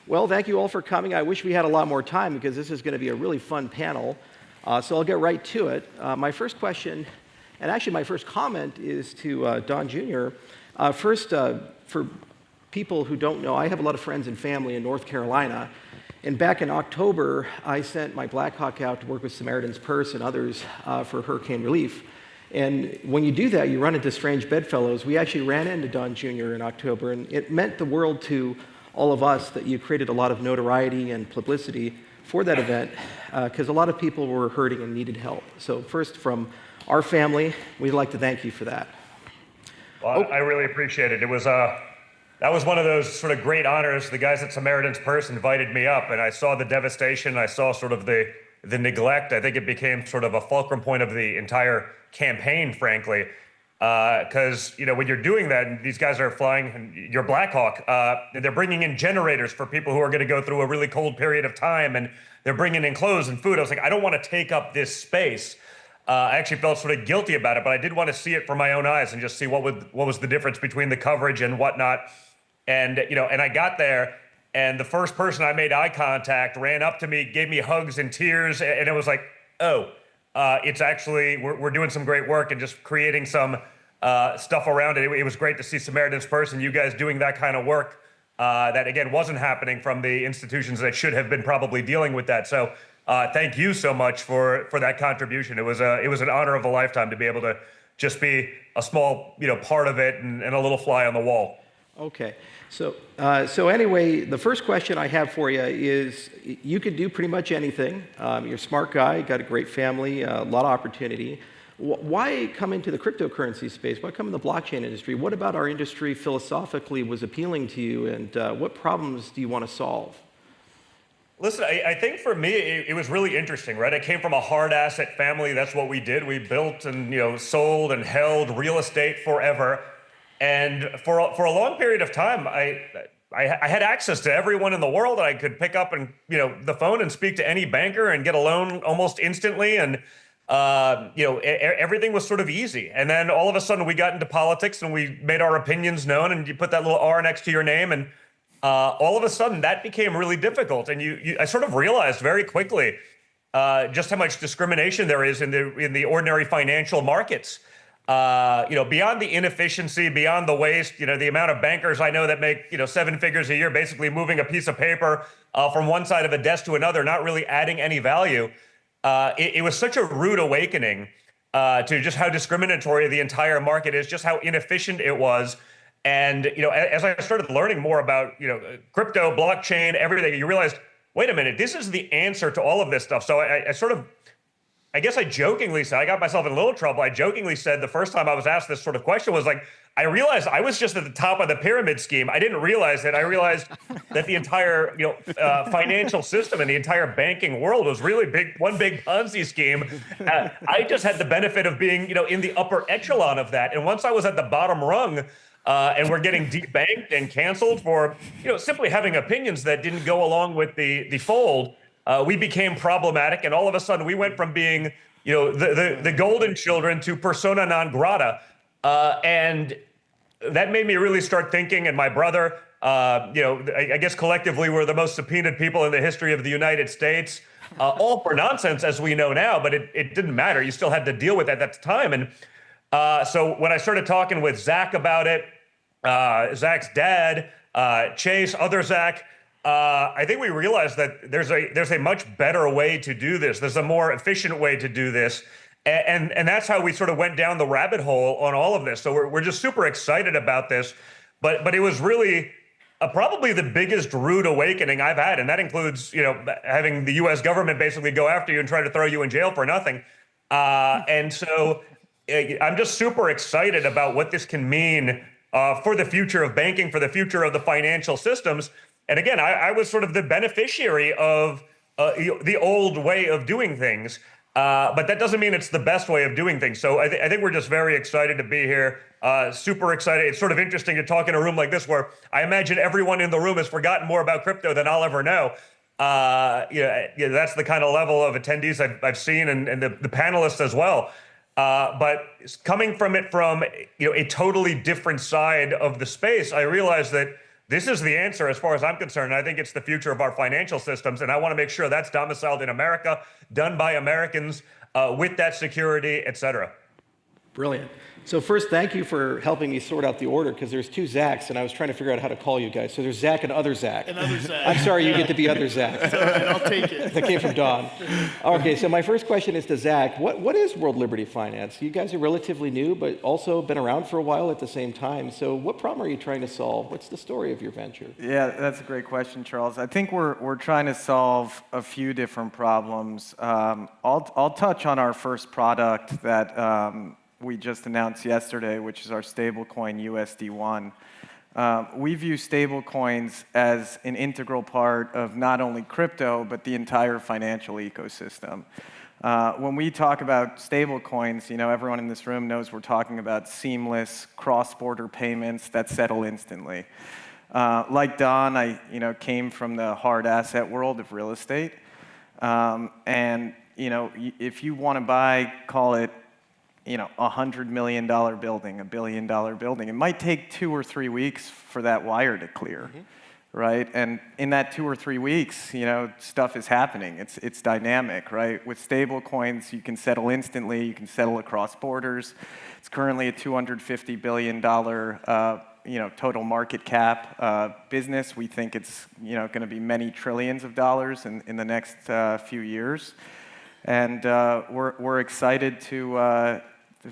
Well, thank you all for coming. I wish we had a lot more time because this is going to be a really fun panel. So I'll get right to it. My first question, and actually my first comment, is to Don Jr. First, for people who don't know, I have a lot of friends and family in North Carolina. And back in October, I sent my Black Hawk out to work with Samaritan's Purse and others for hurricane relief. And when you do that, you run into strange bedfellows. We actually ran into Don Jr. in October, and it meant the world to all of us that you created a lot of notoriety and publicity for that event, because a lot of people were hurting and needed help. So first, from our family, we'd like to thank you for that. Well, I really appreciate it. It was that was one of those sort of great honors. The guys at Samaritan's Purse invited me up, and I saw the devastation. I saw sort of the neglect. I think it became sort of a fulcrum point of the entire campaign, frankly. Because when you're doing that, and these guys are flying, and you're Black Hawk, they're bringing in generators for people who are going to go through a really cold period of time, and they're bringing in clothes and food. I was like, I don't want to take up this space. I actually felt sort of guilty about it, but I did want to see it for my own eyes and just see what was the difference between the coverage and whatnot. And and I got there, and the first person I made eye contact ran up to me, gave me hugs and tears, and it was like, oh. It's actually, we're doing some great work and just creating some stuff around it. It was great to see Samaritan's Purse and you guys doing that kind of work that, again, wasn't happening from the institutions that should have been probably dealing with that. So thank you so much for that contribution. It was an honor of a lifetime to be able to just be a small part of it and a little fly on the wall. Okay. So anyway, the first question I have for you is, you could do pretty much anything. You're a smart guy, got a great family, a lot of opportunity. Why come into the cryptocurrency space? Why come in the blockchain industry? What about our industry philosophically was appealing to you, and what problems do you want to solve? Listen, I think for me, it was really interesting, right? I came from a hard asset family. That's what we did. We built and sold and held real estate forever. And for a long period of time, I had access to everyone in the world. I could pick up and the phone and speak to any banker and get a loan almost instantly. And everything was sort of easy. And then all of a sudden we got into politics and we made our opinions known. And you put that little R next to your name, and all of a sudden that became really difficult. And I sort of realized very quickly just how much discrimination there is in the ordinary financial markets. Beyond the inefficiency, beyond the waste, the amount of bankers I know that make, 7 figures a year, basically moving a piece of paper from one side of a desk to another, not really adding any value. It was such a rude awakening to just how discriminatory the entire market is, just how inefficient it was. And, as I started learning more about, crypto, blockchain, everything, you realized, wait a minute, this is the answer to all of this stuff. So I guess I jokingly said, I got myself in a little trouble. I jokingly said the first time I was asked this sort of question was like, I realized I was just at the top of the pyramid scheme. I didn't realize that. I realized that the entire financial system and the entire banking world was really one big Ponzi scheme. I just had the benefit of being in the upper echelon of that. And once I was at the bottom rung, and we're getting debanked and canceled for simply having opinions that didn't go along with the fold, we became problematic, and all of a sudden we went from being, the golden children to persona non grata, and that made me really start thinking. And my brother, I guess collectively we're the most subpoenaed people in the history of the United States, all for nonsense, as we know now, but it didn't matter. You still had to deal with that at the time. And so when I started talking with Zach about it, Zach's dad, Chase, other Zach, I think we realized that there's a much better way to do this. There's a more efficient way to do this. And that's how we sort of went down the rabbit hole on all of this. So we're just super excited about this. But it was really probably the biggest rude awakening I've had. And that includes, having the U.S. government basically go after you and try to throw you in jail for nothing. And so I'm just super excited about what this can mean for the future of banking, for the future of the financial systems. And again, I was sort of the beneficiary of the old way of doing things, but that doesn't mean it's the best way of doing things. So I think we're just very excited to be here, super excited. It's sort of interesting to talk in a room like this where I imagine everyone in the room has forgotten more about crypto than I'll ever know. That's the kind of level of attendees I've seen, and the panelists as well. But coming from a totally different side of the space, I realized that This is the answer as far as I'm concerned. I think it's the future of our financial systems, and I want to make sure that's domiciled in America, done by Americans, with that security, et cetera. Brilliant. So first, thank you for helping me sort out the order, because there's two Zachs, and I was trying to figure out how to call you guys. So there's Zach and other Zach. And other Zach. I'm sorry, you get to be other Zach. All right, I'll take it. That came from Don. Okay, so my first question is to Zach. What is World Liberty Finance? You guys are relatively new, but also been around for a while at the same time. So what problem are you trying to solve? What's the story of your venture? Yeah, that's a great question, Charles. I think we're trying to solve a few different problems. I'll touch on our first product that we just announced yesterday, which is our stablecoin USD1. We view stablecoins as an integral part of not only crypto, but the entire financial ecosystem. When we talk about stablecoins, everyone in this room knows we're talking about seamless cross-border payments that settle instantly. Like Don, I came from the hard asset world of real estate. And if you want to buy, call it, $100 million building, $1 billion building, it might take 2 or 3 weeks for that wire to clear, right? And in that 2 or 3 weeks, stuff is happening. It's dynamic, right? With stable coins, you can settle instantly. You can settle across borders. It's currently a $250 billion total market cap business. We think it's going to be many trillions of dollars in the next few years. And we're excited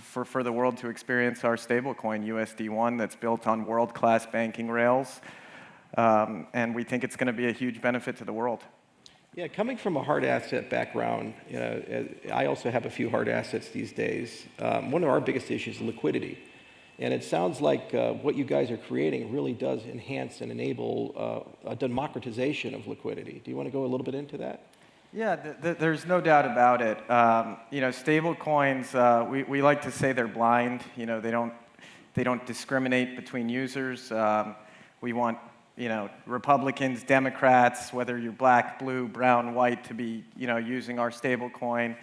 for the world to experience our stablecoin, USD1, that's built on world-class banking rails. And we think it's going to be a huge benefit to the world. Yeah, coming from a hard asset background, I also have a few hard assets these days. One of our biggest issues is liquidity. And it sounds like what you guys are creating really does enhance and enable a democratization of liquidity. Do you want to go a little bit into that? Yeah, there's no doubt about it. Stable coins, we like to say they're blind. They don't discriminate between users. We want, Republicans, Democrats, whether you're black, blue, brown, white, to be, using our stable coin.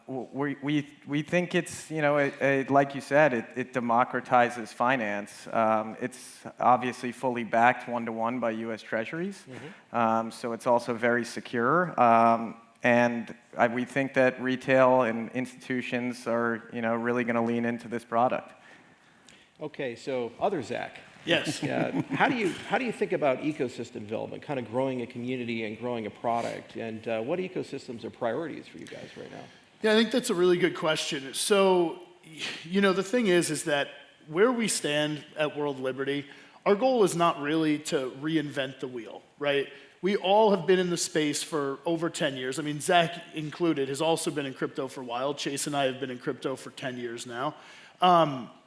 We think it's, like you said, it democratizes finance. It's obviously fully backed one-to-one by U.S. Treasuries, so it's also very secure. And we think that retail and institutions are, really going to lean into this product. Okay, so other Zach. Yes. How do you think about ecosystem development, kind of growing a community and growing a product? And what ecosystems are priorities for you guys right now? Yeah, I think that's a really good question. So, the thing is that where we stand at World Liberty, our goal is not really to reinvent the wheel, right? We all have been in the space for over 10 years. I mean, Zach included has also been in crypto for a while. Chase and I have been in crypto for 10 years now.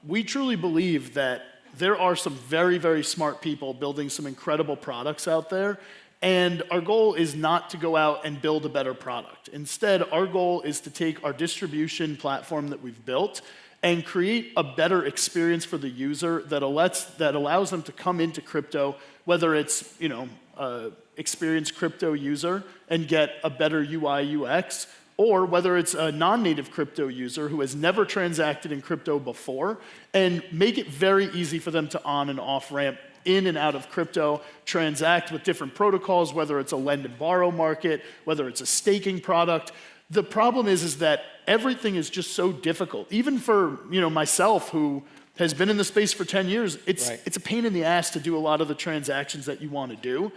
We truly believe that there are some very, very smart people building some incredible products out there, and our goal is not to go out and build a better product. Instead, our goal is to take our distribution platform that we've built and create a better experience for the user that allows them to come into crypto, whether it's experienced crypto user and get a better UI UX, or whether it's a non-native crypto user who has never transacted in crypto before, and make it very easy for them to on and off ramp in and out of crypto, transact with different protocols, whether it's a lend and borrow market, whether it's a staking product. The problem is that everything is just so difficult. Even for myself, who has been in the space for 10 years, it's a pain in the ass to do a lot of the transactions that you want to do.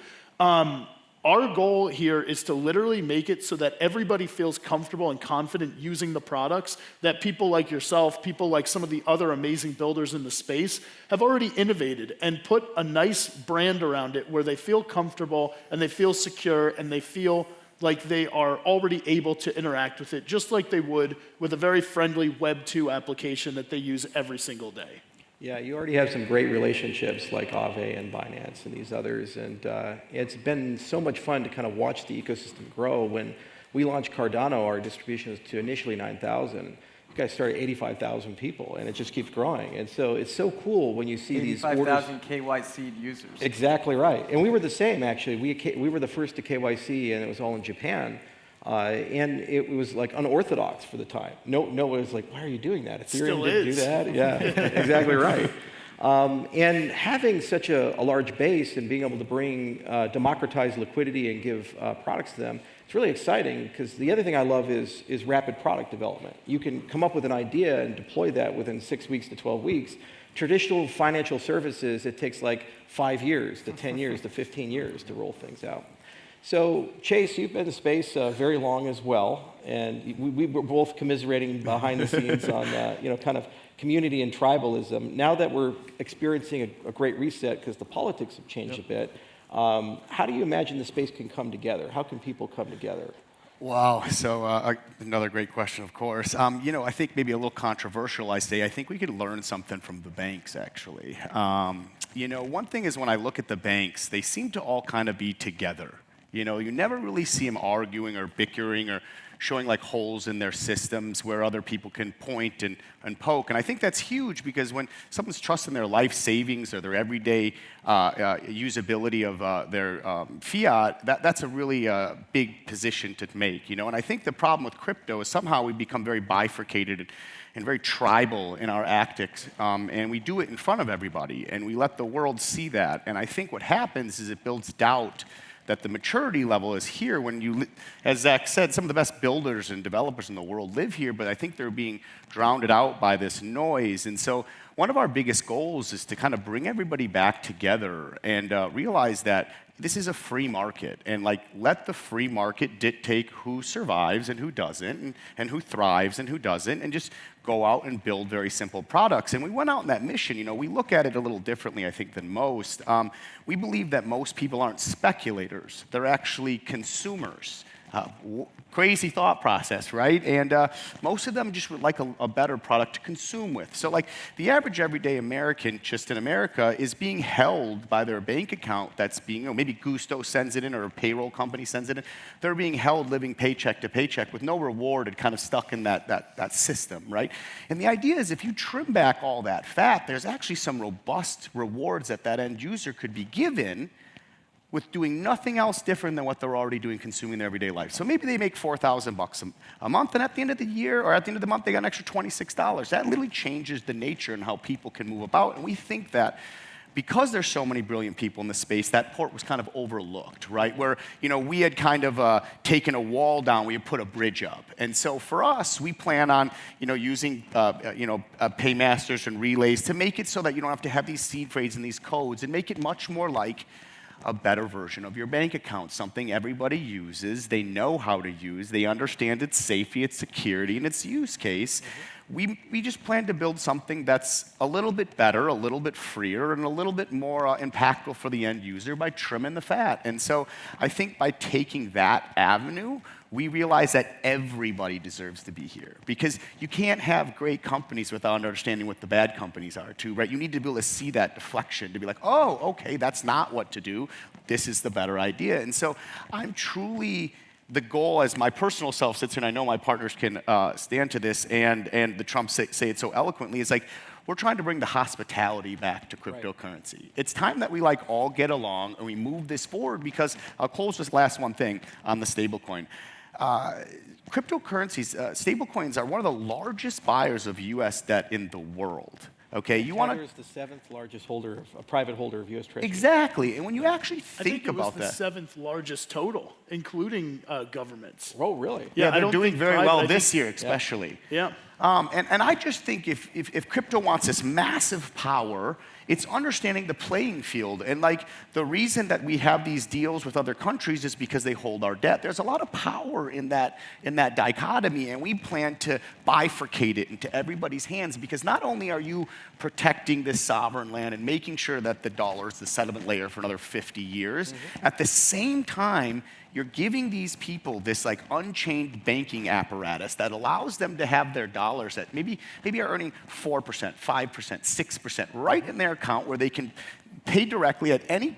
Our goal here is to literally make it so that everybody feels comfortable and confident using the products that people like yourself, people like some of the other amazing builders in the space have already innovated and put a nice brand around it where they feel comfortable and they feel secure and they feel like they are already able to interact with it just like they would with a very friendly Web 2 application that they use every single day. Yeah, you already have some great relationships like Aave and Binance and these others, and it's been so much fun to kind of watch the ecosystem grow. When we launched Cardano, our distribution was to initially 9,000. You guys started 85,000 people, and it just keeps growing. And so it's so cool when you see these orders. 85,000 KYC users. Exactly right. And we were the same, actually. We were the first to KYC, and it was all in Japan. And it was like unorthodox for the time. No, it was like, why are you doing that? Ethereum didn't do that. Yeah, exactly right. And having such a large base and being able to bring democratize liquidity and give products to them, it's really exciting because the other thing I love is rapid product development. You can come up with an idea and deploy that within 6 weeks to 12 weeks. Traditional financial services, it takes like 5 years to 10 years to 15 years to roll things out. So Chase, you've been in space very long as well, and we were both commiserating behind the scenes on kind of community and tribalism. Now that we're experiencing a great reset because the politics have changed a bit, how do you imagine the space can come together? How can people come together? Wow, so another great question, of course. I think maybe a little controversial, I think we could learn something from the banks, actually. One thing is when I look at the banks, they seem to all kind of be together. You never really see them arguing or bickering or showing like holes in their systems where other people can point and poke. And I think that's huge because when someone's trusting their life savings or their everyday usability of their fiat, that's a really big position to make. And I think the problem with crypto is somehow we become very bifurcated and very tribal in our tactics, and we do it in front of everybody, and we let the world see that. And I think what happens is it builds doubt that the maturity level is here when you, as Zach said, some of the best builders and developers in the world live here, but I think they're being drowned out by this noise. And so one of our biggest goals is to kind of bring everybody back together and realize that this is a free market, and let the free market dictate who survives and who doesn't, and who thrives and who doesn't, and just go out and build very simple products. And we went out on that mission. We look at it a little differently, I think, than most. We believe that most people aren't speculators; they're actually consumers. Crazy thought process, right? And most of them just would like a better product to consume with. So the average everyday American just in America is being held by their bank account that's being, maybe Gusto sends it in or a payroll company sends it in. They're being held living paycheck to paycheck with no reward and kind of stuck in that system, right? And the idea is if you trim back all that fat, there's actually some robust rewards that end user could be given with doing nothing else different than what they're already doing consuming their everyday life. So maybe they make $4,000 a month, and at the end of the year or at the end of the month, they got an extra $26. That literally changes the nature and how people can move about. And we think that because there's so many brilliant people in the space, that port was kind of overlooked, right? Where, we had kind of taken a wall down, we had put a bridge up. And so for us, we plan on, using, paymasters and relays to make it so that you don't have to have these seed phrase and these codes and make it much more like a better version of your bank account, something everybody uses, they know how to use, they understand its safety, its security, and its use case. We just plan to build something that's a little bit better, a little bit freer, and a little bit more impactful for the end user by trimming the fat. And so I think by taking that avenue, we realize that everybody deserves to be here. Because you can't have great companies without understanding what the bad companies are too, right? You need to be able to see that deflection, to be like, oh, okay, that's not what to do. This is the better idea. And so I'm truly, the goal as my personal self sits here, and I know my partners can stand to this, and the Trumps say it so eloquently, is we're trying to bring the hospitality back to cryptocurrency. Right. It's time that we all get along and we move this forward because I'll close this last one thing on the stablecoin. Cryptocurrencies, stablecoins are one of the largest buyers of U.S. debt in the world. Okay, you want to. is the 7th largest private holder of U.S. Treasury. Exactly, and when you actually think about that, I think it was the 7th largest total, including governments. Oh, really? Yeah, they're doing very well this year, especially. Yeah. And I just think if crypto wants this massive power, it's understanding the playing field. And the reason that we have these deals with other countries is because they hold our debt. There's a lot of power in that dichotomy, and we plan to bifurcate it into everybody's hands because not only are you protecting this sovereign land and making sure that the dollar is the settlement layer for another 50 years, at the same time, you're giving these people this unchained banking apparatus that allows them to have their dollars that maybe are earning 4%, 5%, 6% right in their account where they can pay directly at any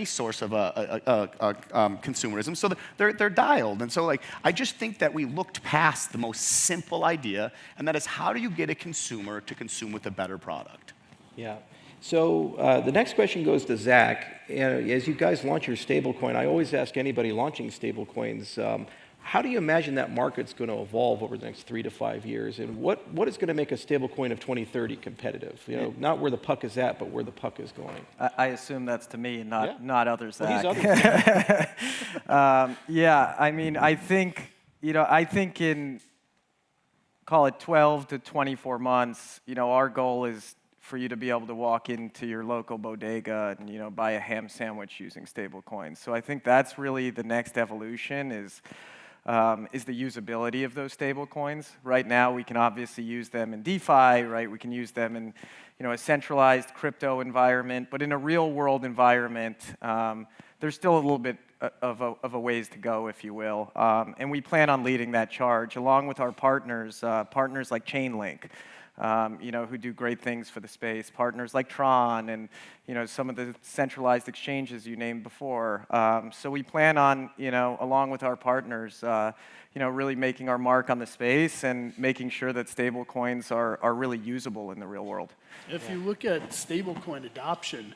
source of consumerism. So they're dialed. And so I just think that we looked past the most simple idea, and that is how do you get a consumer to consume with a better product? Yeah. So the next question goes to Zach. As you guys launch your stablecoin, I always ask anybody launching stablecoins, how do you imagine that market's going to evolve over the next 3 to 5 years? And what is going to make a stablecoin of 2030 competitive? You know, not where the puck is at, but where the puck is going. I assume that's to me, not others. Well, he's others. Yeah, I mean, I think in, call it 12 to 24 months, our goal is for you to be able to walk into your local bodega and, buy a ham sandwich using stablecoins. So I think that's really the next evolution is the usability of those stablecoins. Right now, we can obviously use them in DeFi, right? We can use them in, a centralized crypto environment, but in a real-world environment, there's still a little bit of a ways to go, if you will. And we plan on leading that charge along with our partners like Chainlink, who do great things for the space, partners like Tron and, some of the centralized exchanges you named before. So we plan on, along with our partners, really making our mark on the space and making sure that stable coins are really usable in the real world. If you look at stablecoin adoption,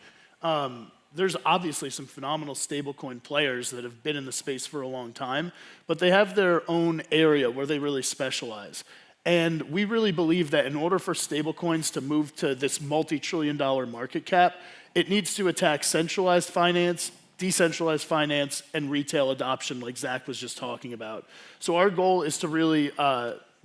there's obviously some phenomenal stablecoin players that have been in the space for a long time, but they have their own area where they really specialize. And we really believe that in order for stablecoins to move to this multi-trillion-dollar market cap, it needs to attack centralized finance, decentralized finance, and retail adoption like Zach was just talking about. So our goal is to really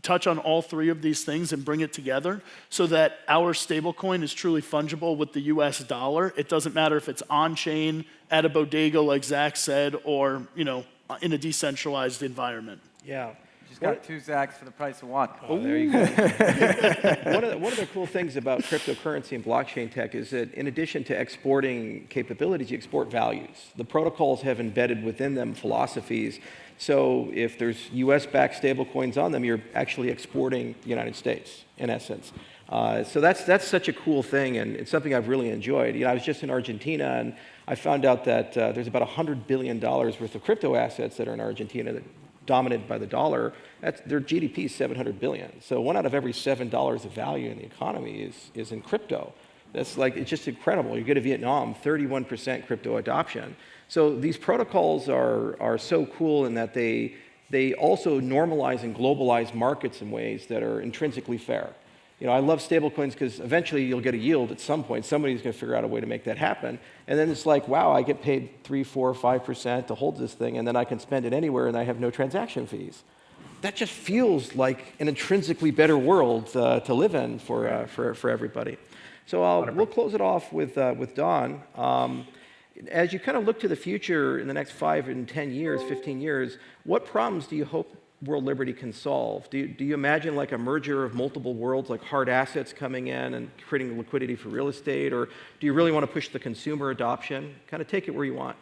touch on all three of these things and bring it together so that our stablecoin is truly fungible with the US dollar. It doesn't matter if it's on-chain, at a bodega like Zach said, or in a decentralized environment. Yeah. Just got 2 Zacks for the price of 1. Oh, there you go. One of the cool things about cryptocurrency and blockchain tech is that in addition to exporting capabilities, you export values. The protocols have embedded within them philosophies. So if there's US-backed stablecoins on them, you're actually exporting the United States, in essence. So that's such a cool thing, and it's something I've really enjoyed. I was just in Argentina, and I found out that there's about $100 billion worth of crypto assets that are in Argentina that dominated by the dollar. Their GDP is $700 billion. So 1 out of every $7 of value in the economy is in crypto. It's just incredible. You go to Vietnam, 31% crypto adoption. So these protocols are so cool in that they also normalize and globalize markets in ways that are intrinsically fair. I love stablecoins because eventually you'll get a yield at some point. Somebody's going to figure out a way to make that happen. And then it's like, wow, I get paid 3, 4, 5% to hold this thing, and then I can spend it anywhere, and I have no transaction fees. That just feels like an intrinsically better world to live in for everybody. So we'll close it off with Don. As you kind of look to the future in the next 5 and 10 years, 15 years, what problems do you hope world liberty can solve? Do you imagine like a merger of multiple worlds, like hard assets coming in and creating liquidity for real estate? Or do you really want to push the consumer adoption? Kind of take it where you want.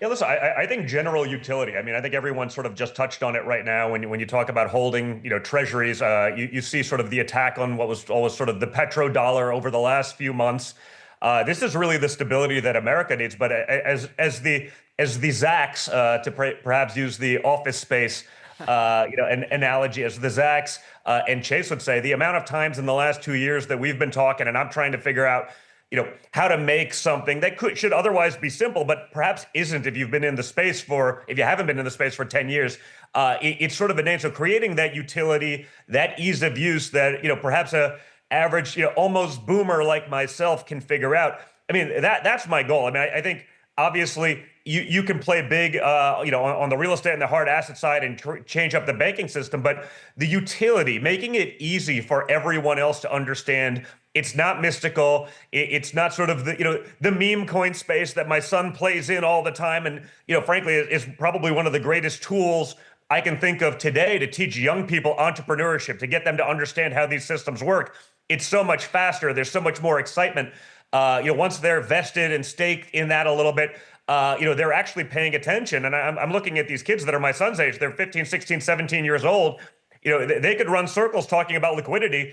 Yeah, listen, I think general utility. I mean, I think everyone sort of just touched on it right now. When you talk about holding, treasuries, you see sort of the attack on what was always sort of the petrodollar over the last few months. This is really the stability that America needs. But as the Zacks, to perhaps use the office space, an analogy, as the Zacks and Chase would say, the amount of times in the last 2 years that we've been talking, and I'm trying to figure out, how to make something that should otherwise be simple, but perhaps isn't if you haven't been in the space for 10 years. It's sort of a name. So creating that utility, that ease of use that, perhaps a average, almost boomer like myself can figure out. I mean, that's my goal. I mean, I think obviously you can play big, on the real estate and the hard asset side and change up the banking system, but the utility, making it easy for everyone else to understand. It's not mystical. It's not sort of the meme coin space that my son plays in all the time. And, frankly, is probably one of the greatest tools I can think of today to teach young people entrepreneurship, to get them to understand how these systems work. It's so much faster. There's so much more excitement. Once they're vested and staked in that a little bit, they're actually paying attention. And I'm looking at these kids that are my son's age. They're 15, 16, 17 years old. They could run circles talking about liquidity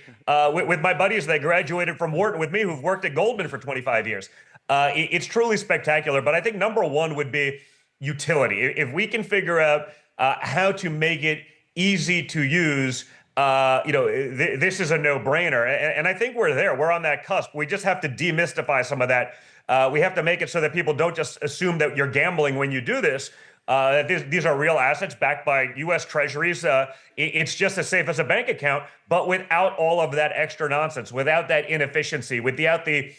with my buddies that graduated from Wharton with me who've worked at Goldman for 25 years. It's truly spectacular. But I think number one would be utility. If we can figure out how to make it easy to use, this is a no-brainer. And I think we're there. We're on that cusp. We just have to demystify some of that. We have to make it so that people don't just assume that you're gambling when you do this. These are real assets backed by U.S. Treasuries. It's just as safe as a bank account, but without all of that extra nonsense, without that inefficiency, without the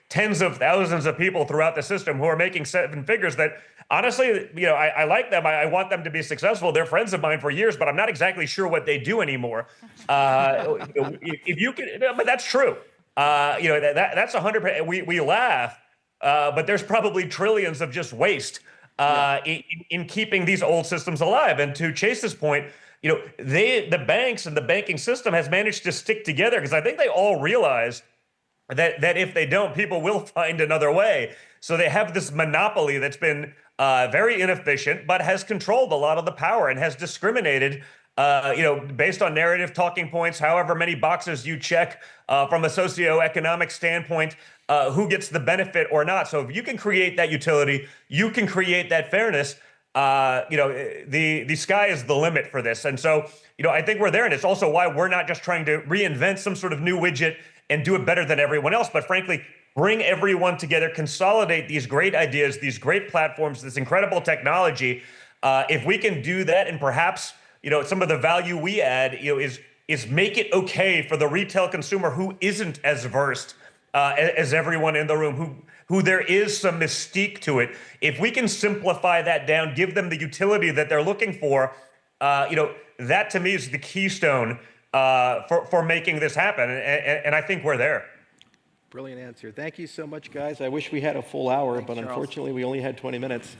tens of thousands of people throughout the system who are making seven figures. That honestly, I like them. I want them to be successful. They're friends of mine for years, but I'm not exactly sure what they do anymore. If you can, but that's true. That's 100%. We laugh, but there's probably trillions of just waste. In keeping these old systems alive. And to Chase's point, the banks and the banking system has managed to stick together because I think they all realize that if they don't, people will find another way. So they have this monopoly that's been very inefficient, but has controlled a lot of the power and has discriminated based on narrative talking points, however many boxes you check from a socioeconomic standpoint, who gets the benefit or not. So if you can create that utility, you can create that fairness. The sky is the limit for this. And so, I think we're there. And it's also why we're not just trying to reinvent some sort of new widget and do it better than everyone else, but frankly, bring everyone together, consolidate these great ideas, these great platforms, this incredible technology. If we can do that, and perhaps some of the value we add, is make it okay for the retail consumer who isn't as versed as everyone in the room, who there is some mystique to it. If we can simplify that down, give them the utility that they're looking for, that to me is the keystone for making this happen. And I think we're there. Brilliant answer. Thank you so much, guys. I wish we had a full hour, but Charles. Unfortunately, we only had 20 minutes.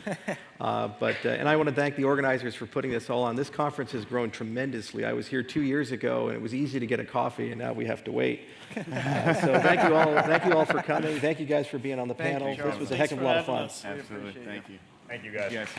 And I want to thank the organizers for putting this all on. This conference has grown tremendously. I was here 2 years ago, and it was easy to get a coffee, and now we have to wait. So thank you all. Thank you all for coming. Thank you guys for being on the panel. This was a heck of a lot of fun. Absolutely. Thank you. Thank you, guys. Yes.